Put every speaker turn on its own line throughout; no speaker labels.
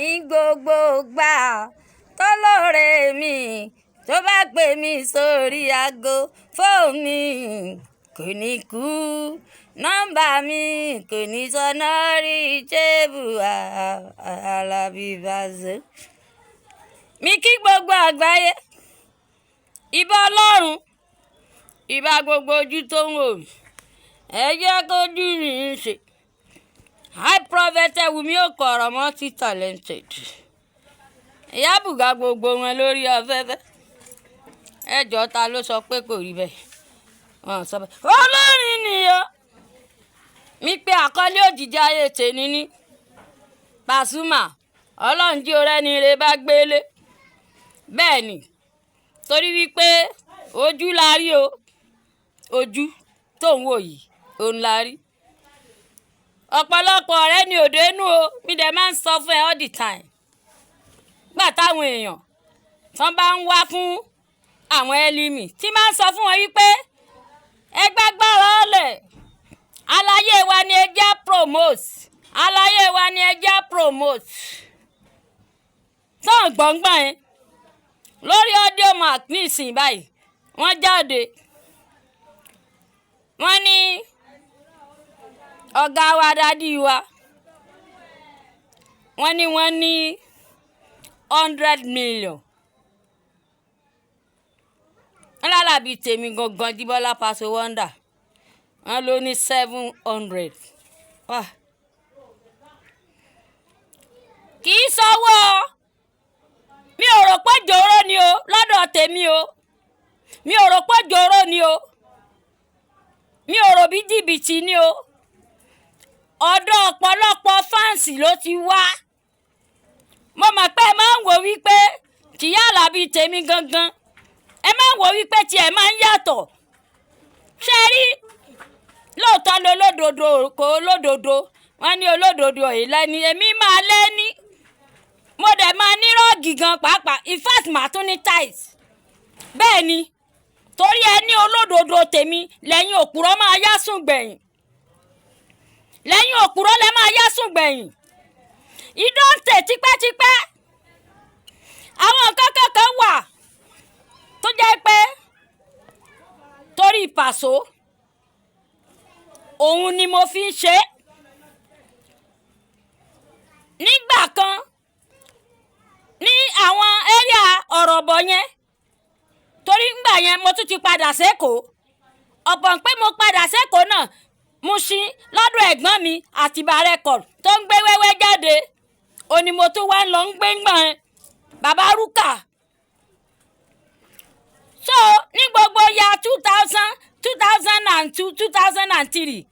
ní gbogbo gbà tọ́lọ́rẹ́ mi tó bá pè mí sórí aago fóònù mi kò ní kú nọ́mbà mi kò ní sọnà rí jébù Alábí Bàzó. Mi kí gbogbo àgbáyé ìbà Ọlọ́run ìbà gbogbo ojú tó ń wò mí ẹ jẹ́ kójú mi ń ṣe. High Prophet Wunmi Okoroma multi-talented. Ìyá Bùgá gbogbo wọn lórí afẹ́fẹ́. Ẹjọ́ ta ló sọ pé kò rí bẹ́ẹ̀? Wọ́n sọ bẹ́ẹ̀. Olórin nìyẹn. Mi pé àkọlé òjìji ayé tèmi ní Pasuma. Ọlọ́run jí orẹ́ ni ire bá gbélé. Bẹ́ẹ̀ ni, torí wípé ojú la rí o. Ojú tó ń wò yìí, òun la rí. Ọ̀pọ̀lọpọ̀ ọ̀rẹ́ ni òde nú o, mi dẹ̀ máa ń sọ fún ẹ all the time. Gbà táwọn èèyàn tán bá ń wá fún àwọn ẹlímì tí máa ń sọ fún wọn wípé ẹ gbàgbára ọ̀lẹ̀ àlàyé wa ni ẹ jẹ́ promote àlàyé wa ni ẹ jẹ́ promote. Tán gbọ̀ngbọ̀n yẹn lórí audio mark nísìnyí báyìí wọ́n jáde wọ́n ní ọ̀gá wa dádì wa wọ́n ní 100 million. Wọ́n lálàbí tèmi gangan Jíbọ́lá Paso Wonder wọ́n ló ní 700. Kì í sọ́wọ́ mi ò rò pé jòrò ni o lọ́dọ̀ tèmi o mi ò rò pé jòrò ni o mi ò rò bí jìbìtì ni o ọ̀dọ̀ ọ̀pọ̀lọpọ̀ fáǹsì ló ti wá. Mo mọ̀ pé ẹ máa ń wò wípé tìyá Àlàbí tèmi gangan ẹ máa ń wò wípé tiẹ̀ máa ń yàtọ̀. Ṣé rí lóòótọ́ lolódodo kò olódodo wọ́n ní olódodo ìlẹ́ni èmi máa lẹ́ni mo dẹ̀ máa ní rọ́ọ̀gì gan pàápàá in fact màá tún ní tight. Bẹ́ẹ̀ ni torí ẹ ní olódodo tèmi lẹ́yìn òpùrọ́ máa yá sùn gbẹ̀yìn. Lẹ́yìn òpùrọ́ lẹ máa yá sùn gbẹ̀yìn. Ìdọ́ǹtẹ̀ tipẹ́tipẹ́ àwọn nǹkan kankan wà tó jẹ́ pé torí Paso òun ni mo fi ń ṣe. Nígbà kan ní àwọn area ọ̀rọ̀bọ̀ yẹn torí ńgbà yẹn mo tún ti padà sẹ́kọ̀ọ́ ọ̀pọ̀ pé mo padà sẹ́kọ̀ọ́ náà Mushin lọ́dọ̀ ẹ̀gbọ́n mi Àtìbà record tó ń gbé wẹ́wẹ́ jáde òní mo tún wá ń lọ ń gbé ńgbọ̀n bàbá Rúkà. So ní gbogbo ya 2002 2003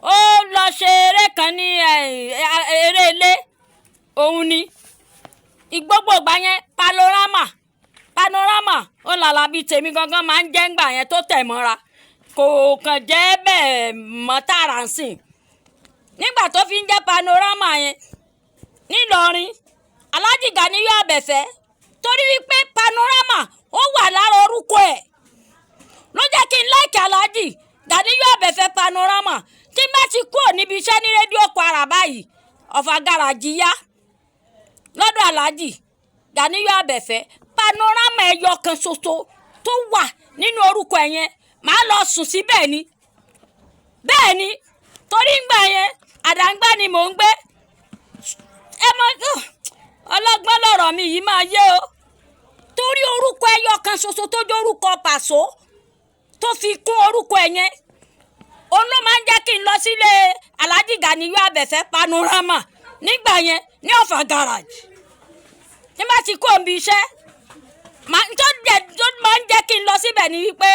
ó lọ ṣe eré kan ní eré ilé òun ni ìgbogbo ìgbà yẹn panorama ó làlàbí tèmi gangan máa ń jẹ́ ńgbà yẹn tó tẹ̀ mọ́ra kò kàn jẹ́ bẹ́ẹ̀ mọ́ tààrà ń sìn. Nígbà tó fi ń jẹ́ panorama yẹn nílọrin Alhaji Ganiyu Abẹ́fẹ́ torí wípé panorama ó wà lára orúkọ ẹ̀ ló jẹ́ kí n láìkì Alhaji Ganiyu Abẹ́fẹ́ panorama tí bá ti kúrò níbi iṣẹ́ ní rédíò Kwara báyìí ọ̀fà gàràjì yá lọ́dọ̀ Alhaji Ganiyu Abẹ́fẹ́ panorama ẹyọ kan ṣoṣo tó wà nínú orúkọ ẹ̀ yẹn màá lọ sùn síbẹ̀ ni. Bẹ́ẹ̀ ni torí ńgbà yẹn àdàǹgbá ni mò ń gbé ẹ mọ ọlọ́gbọ́n lọ̀rọ̀ mi yìí máa yé o torí orúkọ ẹyọ kan ṣoṣo tó jẹ́ orúkọ Paso tó fi kún orúkọ ẹ̀ yẹn òun ló máa ń jẹ́ kí n lọ sílé Alhaji Ganiyu Abẹ́fẹ́ panorama nígbà yẹn ní ọ̀fà garage tí bá ti kó omi iṣẹ́ tó máa ń jẹ́ kí n lọ síbẹ̀ ni wípé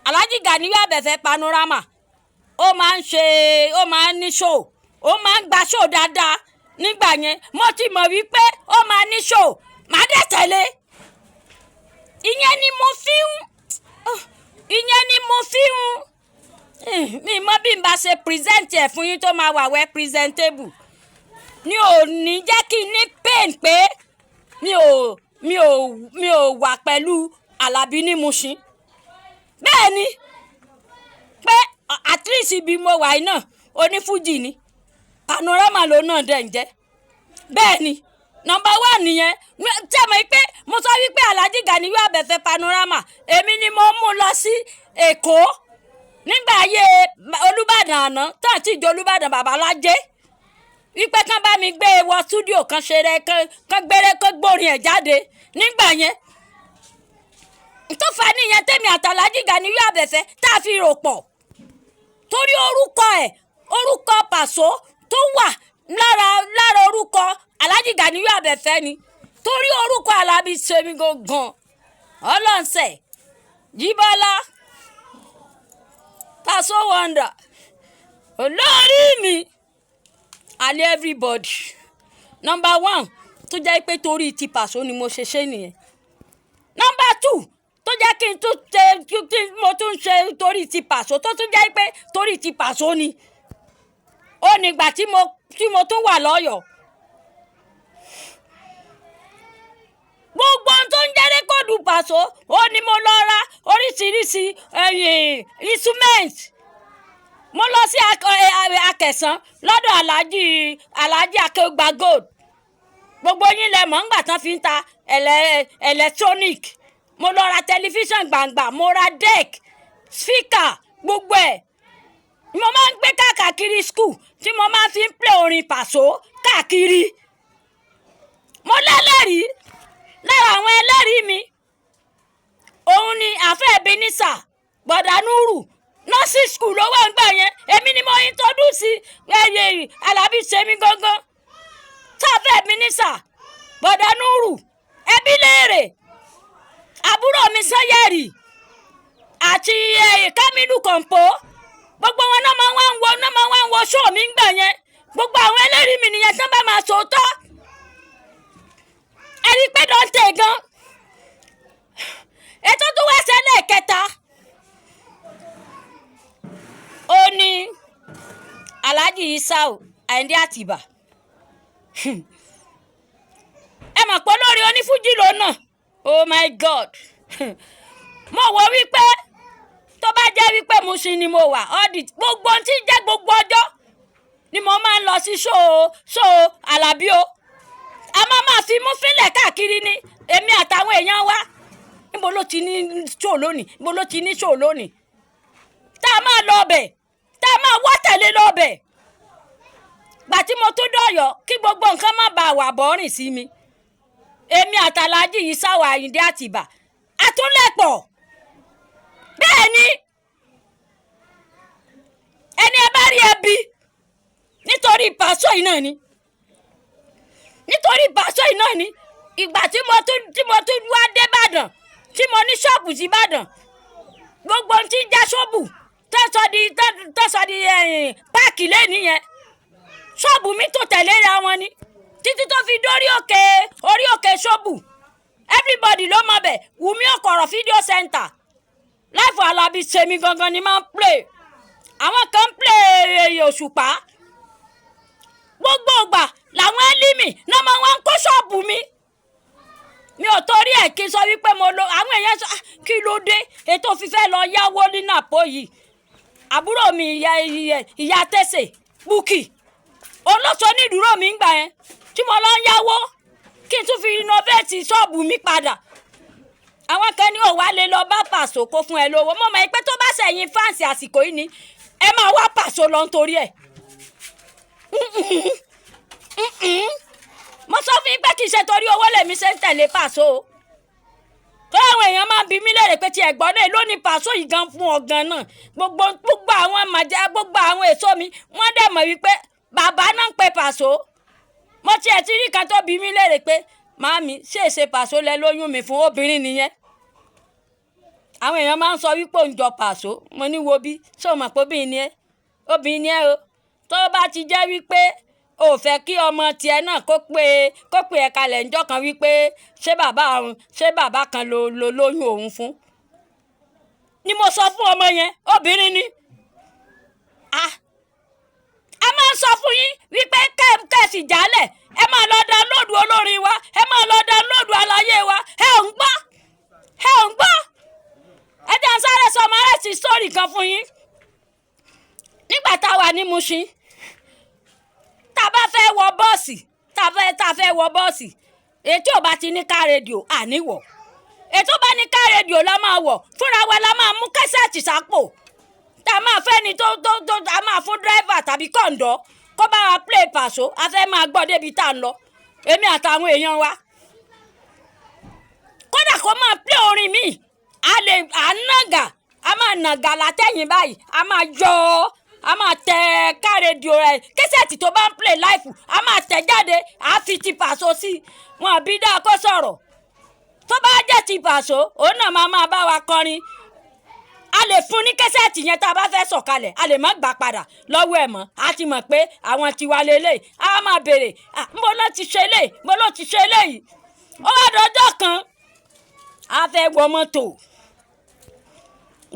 Alhaji Ganiyu Abẹ́fẹ́ panorama ó máa ń ní show ó máa ń gba show dáadáa nígbà yẹn mo ti mọ̀ wípé ó máa ní show máa dẹ̀ tẹ̀lé. Ìyẹn ni mo fi ń mi mọ bí n bá ṣe present ẹ̀ fún yín tó máa wà well presentable ni ò ní jẹ́ kí n ní pain pé mi ò wà pẹ̀lú Àlàbí ní Mushin. Bẹ́ẹ̀ ni pé at least ibi mo wà yìí náà onífújì ni panorama ló náà dẹ̀ ń jẹ́. Bẹ́ẹ̀ ni Number 1 nìyẹn. Tẹ́ mọ̀ pé mo sọ wípé Alhaji Ganiyu Abẹ́fẹ́ Panorama èmi ni mo mú lọ sí Èkó nígbà ayé Olúbàdàn àná tá àti ìjọ Olúbàdàn Babalájé wípé kán bá mi gbé wọ stúdíò kan ṣeré kán gbére kán gbórin ẹ̀ jáde nígbà yẹn tó fà nìyẹn tèmi àti Alhaji Ganiyu Abẹ́fẹ́ tá a fi rò pọ̀ torí orúkọ Paso tó wà lára orúkọ Alhaji Ganiyu Abẹ́fẹ́ ni torí orúkọ Alábí Ṣẹ́mi gangan ọlọ́nsẹ̀ Jíbọ́lá Paso Wonder olórí mi alẹ́ everybody. Number 1 tó jẹ́ pé torí ti Paso ni mo ṣe nìyẹn. Number 2 tó jẹ́ kí n tún mo tún ṣe torí ti Paso tó tún jẹ́ pé torí ti Paso ni ó nígbà tí mo tún wà lọ́yọ̀ọ́. Gbogbo tó ń jẹ́ rékọ́dù Paso ó ní mo lọ ra oríṣiríṣi instrument. Mo lọ sí Akẹ̀sán lọ́dọ̀ Alhaji Akeugba Gold. Gbogbo yín lẹ mọ̀ ńgbà tán fi ń ta electronic. Mo lọ ra tẹlifíṣàn gbàǹgbà, mo ra deck, speaker, gbogbo ẹ̀. Mo máa ń gbé káàkiri school tí mo máa fi ń play orin Paso káàkiri. Mo lẹ́lẹ́rìí lára àwọn ẹlẹ́rìí mi òun ni àfẹ́ Ebenezer Bọ̀dánúrù nọ́ọ̀sì school ló wà ń gbà yẹn èmi ni mo introduce Alábí Ṣẹ́mi gangan táfẹ́ Ebenezer Bọ̀dánúrù ẹbí léèrè àbúrò mi Sanyẹ̀rì àti Kamilu Kompo gbogbo wọn náà máa ń wo show mi ń gbà yẹn gbogbo àwọn ẹlẹ́rìí mi nìyẹn tán bá máa sòótọ́ ẹni pé dọ́ńtẹ̀ gan ètò tó wá ṣẹlẹ̀ kẹta ó ní Alhaji Isau Àyìndé Àtìbà ẹ mọ̀ pé olórí onífújì ló náà oh my God mo wò wípé tó bá jẹ́ wípé Mushin ni mo wà gbogbo tí jẹ́ gbogbo ọjọ́ ni mo máa ń lọ sí show Alábí o a máa fi mú fílẹ̀ káàkiri ni èmi àtàwọn èèyàn wa níbo ló ti ní show lónìí tá a máa lọ ọbẹ̀ tá a máa wá tẹ̀lé lọ ọbẹ̀ gbà tí mo tún dọ̀yọ̀ kí gbogbo nǹkan má bàa wà bọ́rìn sí mi èmi àtàlájì Isau Àyìndé Àtìbà àtúnlẹ̀pọ̀ bẹ́ẹ̀ ni ẹni ẹ bá rí ẹbí nítorí Paso yìí náà ni ìgbà tí mo tún wá dé Ìbàdàn tí mo ní ṣọ́ọ̀bù sí Ìbàdàn gbogbo ohun tí ń já ṣọ́ọ̀bù tẹ́sọ̀ di páàkì lẹ́ni yẹn ṣọ́ọ̀bù mi tó tẹ̀lé ra wọn ni títí tó fi dórí orí òkè ṣọ́ọ̀bù everybody ló mọ̀ bẹ̀ Wùmí Ọ̀kọ̀rọ̀ video center Live Alábí Ṣẹ́mi gangan ni máa ń play àwọn kan ń play Òṣùpá gbogbo ìgbà làwọn ẹlímì náà máa wá ń kó ṣọ́ọ̀bù mi ò torí ẹ̀ kí n sọ wípé mo lo àwọn èèyàn sọ kí ló dé ètò fífẹ́ lọ yáwó ní nàpó yìí àbúrò mi ìyá tẹ̀sẹ̀ Bukky olóṣò ní ìdúró mi ń gbà yẹn tí mo lọ yáwó kí n tún fi innovate ṣọ́ọ̀bù mi padà àwọn kan ní òwá lè lọ bá Paso kó fún ẹ lówó mo mọ̀ pé tó bá sẹ̀yìn fáǹsì àsìkò yìí ni ẹ máa wá Paso lọ nítorí ẹ̀ mo sọ fún yín pé kì í ṣe torí owó lèmi ṣe ń tẹ̀lé Paso tó àwọn èèyàn máa ń bi mí léèrè pé tí ẹ̀gbọ́n náà ló ní Paso yìí gan fún ọ̀gán náà gbogbo àwọn màjá gbogbo àwọn èso mi wọ́n dẹ̀ mọ̀ wípé bàbá náà ń pe Paso mo tiẹ̀ ti rí kan tó bi mí léèrè pé màámi ṣèṣe Paso lẹ lóyún mi fún obìnrin nìyẹn àwọn èèyàn máa ń sọ wípé òun jọ Paso mo ní wo bí ṣé o mọ̀ pé obìnrin ni ẹ o tó bá ti jẹ́ wípé o fẹ́ kí ọmọ tiẹ̀ náà kó pe ẹ̀ kalẹ̀ ńjọ́ kan wípé ṣé bàbá kan ló lóyún òun fún ni mo sọ fún ọmọ yẹn obìnrin ni a máa ń sọ fún yín wípé kẹ́ẹ̀sì jálẹ̀ ẹ máa lọ download olórin wa ẹ máa lọ download aláyé wa ẹ ò ń gbọ́ ẹ jẹ́ ń sáré sọ ọmọ rẹ̀ sí sórí kan fún yín nígbà tá a wà ní Mushin tá a bá fẹ́ wọ bọ́ọ̀sì tá a fẹ́ wọ bọ́ọ̀sì ètò ò bá ti ní ká rédíò àníwọ̀ ètò bá ní ká rédíò la máa wọ̀ fúnra wa la máa mú kẹ́sẹ̀tì sápò tá a máa fẹ́ ni tó a máa fún dírẹ́fà tàbí kọ̀ǹdọ́ kó bá wa play Paso a fẹ́ máa gbọ́ débi tá a ń lọ èmi àtàwọn èèyàn wa kódà kó máa play orin mi à ń nàgà a máa nàgà látẹ̀yìn báyìí a máa yọ a máa tẹ ká rédíò rẹ kẹ́sẹ̀tì tó bá ń play live a máa tẹ̀ jáde a fi ti Paso sí wọn bí dáa kó sọ̀rọ̀ tó bá jẹ́ ti Paso òun náà máa bá wa kọrin a lè fún ní kẹ́sẹ̀tì yẹn tá a bá fẹ́ sọ̀kalẹ̀ a lè má gbà padà lọ́wọ́ ẹ̀ mọ́ a ti mọ̀ pé àwọn tiwa lélẹ̀ a máa béèrè mo ló ti ṣe lé mo ló ti ṣe léyìí ó wá dọjọ́ kan a fẹ́ wọ mọ́tò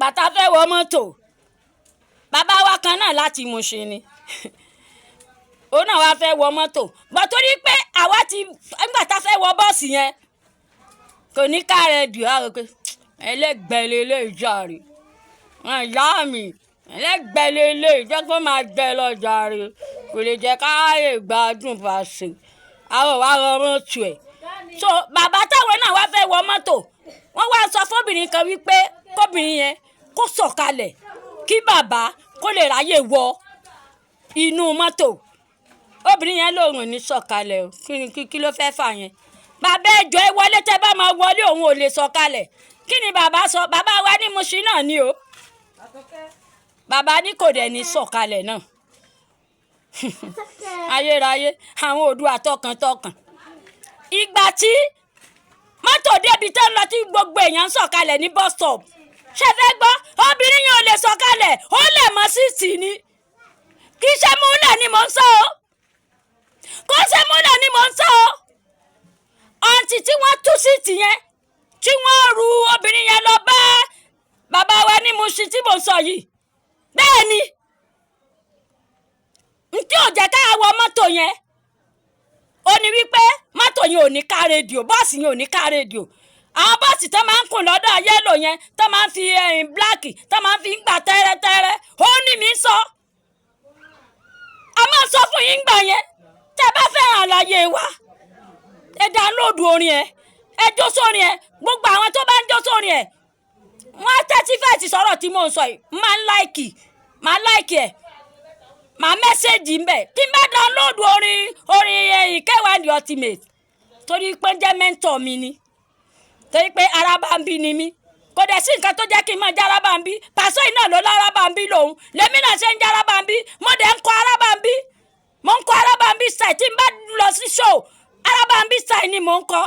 bàtà fẹ́ wọ mọ́tò bàbá wa kan náà láti Mushin ni òun náà wá fẹ́ wọ mọ́tò gbọ́ torí pé àwa ti nígbà tá a fẹ́ wọ bọ́ọ̀sì yẹn kò ní ká rédíò á rò pé ẹlẹ́gbẹ̀lẹ́ lè jàre ìyá mi ẹlẹ́gbẹ̀lẹ́ lè jẹ́ kó máa gbẹ lọ jàre kò lè jẹ́ káyè gbádùn Paso àwọn wa rọ mọ́tò ẹ̀ so bàbá táwọn náà wá fẹ́ wọ mọ́tò wọ́n wá sọ fóbìnrin kan wípé kóbìnrin yẹn kó sọ̀kalẹ̀ kí bàbá kó lè ráyè wọ inú mọ́tò obìnrin yẹn lòun ò ní sọ̀kalẹ̀ o kí ló fẹ́ fà yẹn bàbá ẹjọ́ ẹ wọlé tẹ́ bá máa wọlé òun ò lè sọ̀kalẹ̀ kí ni bàbá sọ bàbá wa ní Mushin náà ni o bàbá ní kò dẹ̀ ní sọ̀kalẹ̀ náà ayérayé àwọn Oòduà tọkàntọkàn ìgbà tí mọ́tò débi tó ń lọ tí gbogbo èèyàn ń sọ̀kalẹ̀ ní bus stop ṣe fẹ́ gbọ́ obìnrin yẹn ò lè sọ̀kalẹ̀ ó lè mọ síìtì ni kì í ṣe múlẹ̀ ni mò ń sọ o kò ṣe múlẹ̀ ni mò ń sọ o àǹtí tí wọ́n tú síìtì yẹn tí wọ́n ru obìnrin yẹn lọ bá bàbá wa ní Mushin tí mò ń sọ yìí bẹ́ẹ̀ ni ntí ò jẹ́ ká wọ mọ́tò yẹn ó ní wípé mọ́tò yẹn ò ní ká rédíò bọ́ọ̀sì yẹn ò ní ká rédíò àwọn bọ́ọ̀sì tó máa ń kùn lọ́dọ̀ yẹ́lò yẹn tó máa ń fi bíláàkì tó máa ń fi gbà tẹ́rẹ́tẹ́rẹ́ ó ní mi sọ a máa sọ fún yín gbà yẹn tẹ́ bá fẹ́ràn àlàyé wa ẹ dánlóòdù orin ẹ jó sórin ẹ gbogbo àwọn tó bá ń jó sórin ẹ wọ́n á tẹ́tí fẹ́ẹ̀tì sọ̀rọ̀ tí mò ń sọ yìí máa ń láìkì ẹ̀ máa mẹ́sẹ̀gì ń bẹ̀ tí n bá dánlóòdù orin K1 The Ultimate torí pé jẹ́ mẹ́ńtọ̀ mi ni torí pé Arábàmbí ni mí kò dẹ̀ sí nǹkan tó jẹ́ kí n máa jẹ́ Arábàmbí Paso yìí náà ló l'Arábàmbí lòun lèmi náà ṣe ń jẹ́ Arábàmbí mo dẹ̀ ń kọ Arábàmbí mo ń kọ Arábàmbí style tí n bá lọ sí show Arábàmbí style ni mo ń kọ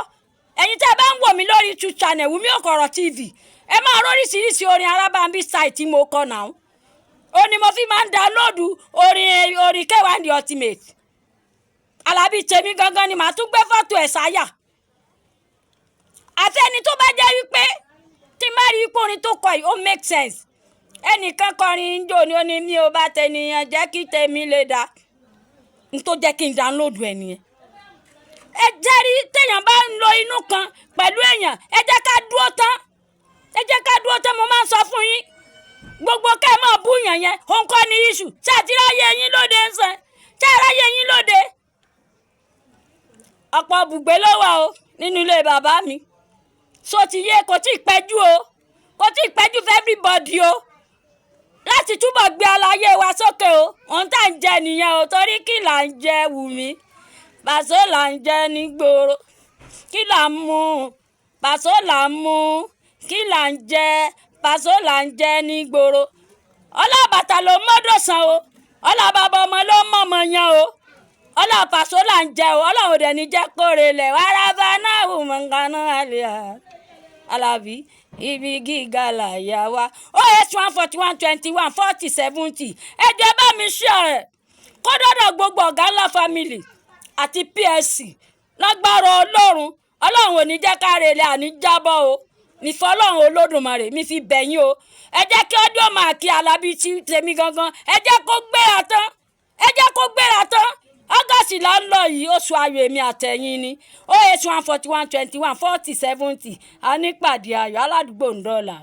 ẹ̀yin tẹ́ ẹ bá ń wò mí lórí YouTube channel Wunmi Okoro TV ẹ máa róríṣiríṣi orin Arábàmbí style tí mo kọ náà ó ní mo fi máa ń download orin K1 The Ultimate Alábí tèmi gangan ni màá tún gbé fọ́tò ẹ̀ sáyà àfẹ́ni tó bá jẹ́ wípé tí má rí ipò orin tó kọ yìí ó make sense ẹnìkan kọrin ń jò ní ó ní mi ò bá tẹnìyàn jẹ́ kí tèmi lè dá n tó jẹ́ kí n download ẹ̀ nìyẹn ẹ jẹ́rí téèyàn bá ń lo inú kan pẹ̀lú èèyàn ẹ jẹ́ ká dúró tán mo máa ń sọ fún yín gbogbo ká ẹ máa bú yàn yẹn òun kọ́ ni iṣu ṣé àti ráyè yín lóde ń sàn ṣé ráyè yín lóde ọ̀pọ̀ bùgbé ló wà o nínú ilé bàbá mi so ti yé kò tí ì pẹ́jù fún everybody o láti túbọ̀ gbé àlàyé wa sókè o ohun tá à ń jẹ nìyẹn o torí kí là ń jẹ Wùmí Paso là ń jẹ nígboro kí là ń mú Paso là ń mú kí là ń jẹ Paso là ń jẹ nígboro ọlọ́bàtà ló mọ́dọ̀ san o ọlọ́bàbà ọmọ ló mọ̀mọ́ yan o ọlọ́ Paso là ń jẹ o ọlọ́run dẹ̀ ní jẹ́ kóre lẹ̀ wàràbà náà wù mọ̀ nǹkan náà lè Alábí ibi gíga làyà wa OS141214070 ẹjẹ bá mi ṣe ẹ kó dọ́dọ̀ gbogbo ọ̀gá ńlá family àti PSC lágbára ọlọ́run ò ní jẹ́ káre lẹ̀ àní jábọ́ o nífọ̀ ọlọ́run Olódùmarè mi fi bẹ̀yìn o ẹ jẹ́ kí ọdún máa kí Alábí tí tèmi gangan ẹ jẹ́ kó gbéra tán August là ń lọ yìí oṣù ayọ̀ èmi àtẹ̀yìn ni OS141214070 a nípàdé ayọ̀ aládùúgbò ń dọ́là.